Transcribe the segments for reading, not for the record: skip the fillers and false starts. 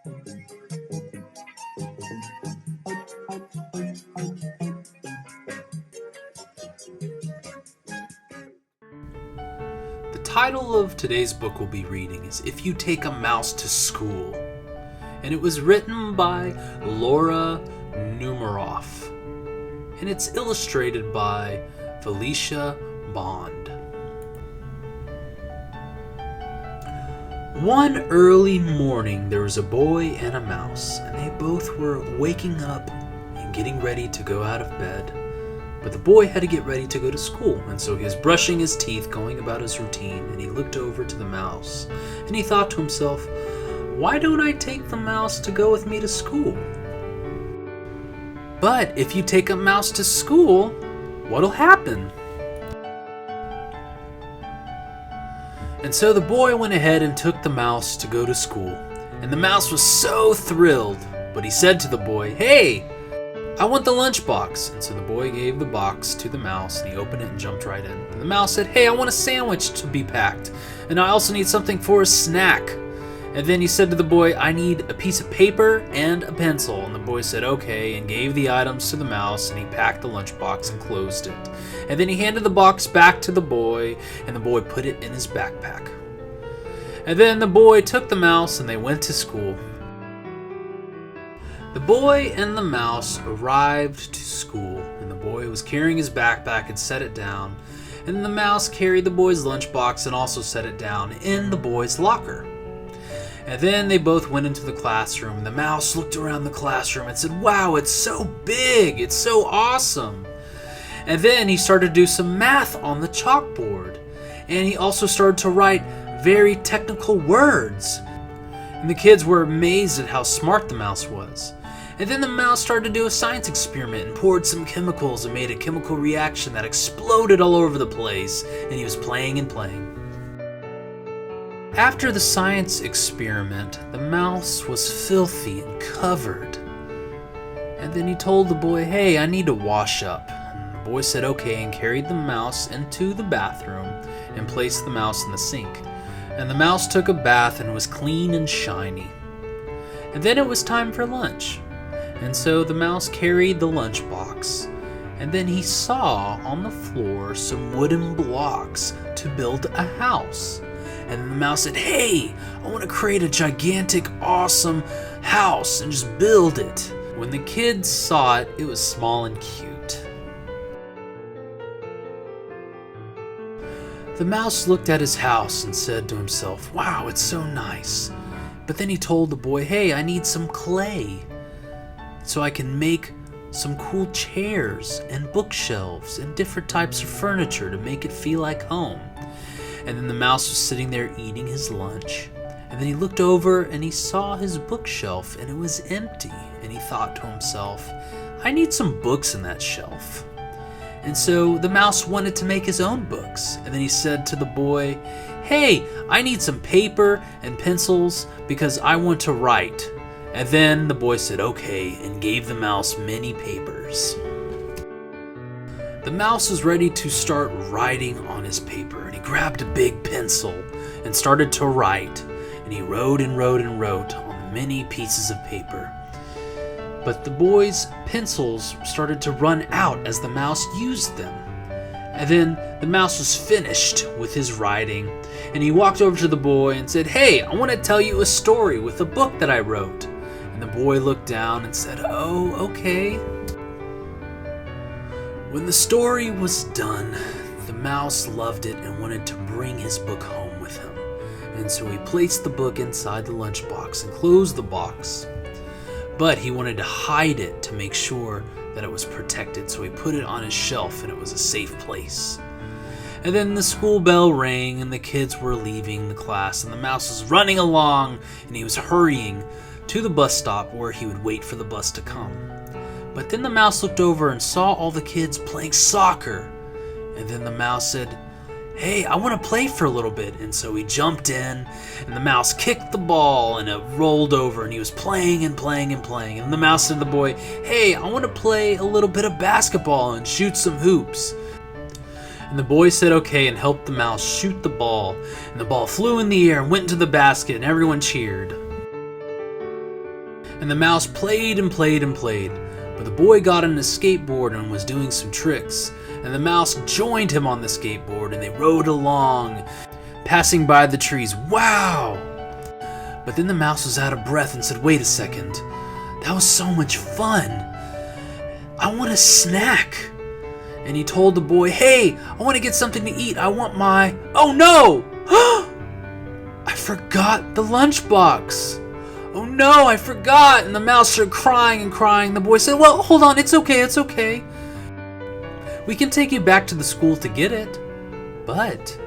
The title of today's book we'll be reading is If You Take a Mouse to School, and it was written by Laura Numeroff, and it's illustrated by Felicia Bond. One early morning, there was a boy and a mouse, and they both were waking up and getting ready to go out of bed. But the boy had to get ready to go to school, and so he was brushing his teeth, going about his routine, and he looked over to the mouse, and he thought to himself, why don't I take the mouse to go with me to school? But if you take a mouse to school, what'll happen? And so the boy went ahead and took the mouse to go to school, and the mouse was so thrilled, but he said to the boy, hey, I want the lunchbox. And so the boy gave the box to the mouse, and he opened it and jumped right in. And the mouse said, hey, I want a sandwich to be packed, and I also need something for a snack. And then he said to the boy, I need a piece of paper and a pencil. And the boy said, okay, and gave the items to the mouse, and he packed the lunchbox and closed it. And then he handed the box back to the boy, and the boy put it in his backpack. And then the boy took the mouse, and they went to school. The boy and the mouse arrived to school, and the boy was carrying his backpack and set it down, and the mouse carried the boy's lunchbox and also set it down in the boy's locker. And then they both went into the classroom, and the mouse looked around the classroom and said, wow, it's so big, it's so awesome. And then he started to do some math on the chalkboard, and he also started to write very technical words. And the kids were amazed at how smart the mouse was. And then the mouse started to do a science experiment and poured some chemicals and made a chemical reaction that exploded all over the place, and he was playing and playing. After the science experiment, the mouse was filthy and covered. And then he told the boy, hey, I need to wash up. And the boy said okay and carried the mouse into the bathroom and placed the mouse in the sink. And the mouse took a bath and was clean and shiny. And then it was time for lunch. And so the mouse carried the lunchbox, and then he saw on the floor some wooden blocks to build a house. And then the mouse said, hey, I want to create a gigantic, awesome house and just build it. When the kids saw it, it was small and cute. The mouse looked at his house and said to himself, wow, it's so nice. But then he told the boy, hey, I need some clay so I can make some cool chairs and bookshelves and different types of furniture to make it feel like home. And then the mouse was sitting there eating his lunch, and then he looked over and he saw his bookshelf and it was empty, and he thought to himself, I need some books in that shelf. And so the mouse wanted to make his own books, and then he said to the boy, hey, I need some paper and pencils because I want to write. And then the boy said okay and gave the mouse many papers. The mouse was ready to start writing on his paper, and he grabbed a big pencil and started to write, and he wrote and wrote and wrote on many pieces of paper. But the boy's pencils started to run out as the mouse used them. And then the mouse was finished with his writing, and he walked over to the boy and said, hey, I want to tell you a story with a book that I wrote. And the boy looked down and said, oh, okay. When the story was done, the mouse loved it and wanted to bring his book home with him. And so he placed the book inside the lunchbox and closed the box. But he wanted to hide it to make sure that it was protected, so he put it on his shelf and it was a safe place. And then the school bell rang and the kids were leaving the class, and the mouse was running along and he was hurrying to the bus stop where he would wait for the bus to come. But then the mouse looked over and saw all the kids playing soccer. And then the mouse said, hey, I want to play for a little bit. And so he jumped in, and the mouse kicked the ball, and it rolled over, and he was playing and playing and playing. And the mouse said to the boy, hey, I want to play a little bit of basketball and shoot some hoops. And the boy said okay and helped the mouse shoot the ball. And the ball flew in the air and went into the basket, and everyone cheered. And the mouse played and played and played. But the boy got on a skateboard and was doing some tricks. And the mouse joined him on the skateboard and they rode along, passing by the trees. Wow! But then the mouse was out of breath and said, wait a second. That was so much fun. I want a snack. And he told the boy, hey, I want to get something to eat. I want my... Oh no! I forgot the lunchbox. Oh no, I forgot. And the mouse started crying and crying. The boy said, well, hold on, it's okay, it's okay. We can take you back to the school to get it. But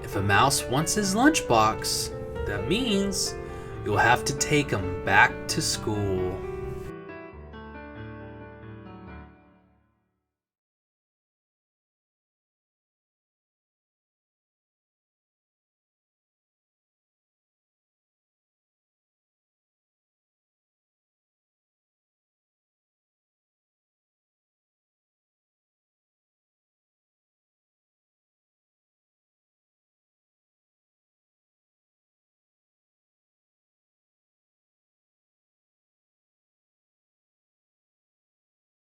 if a mouse wants his lunchbox, that means you'll have to take him back to school.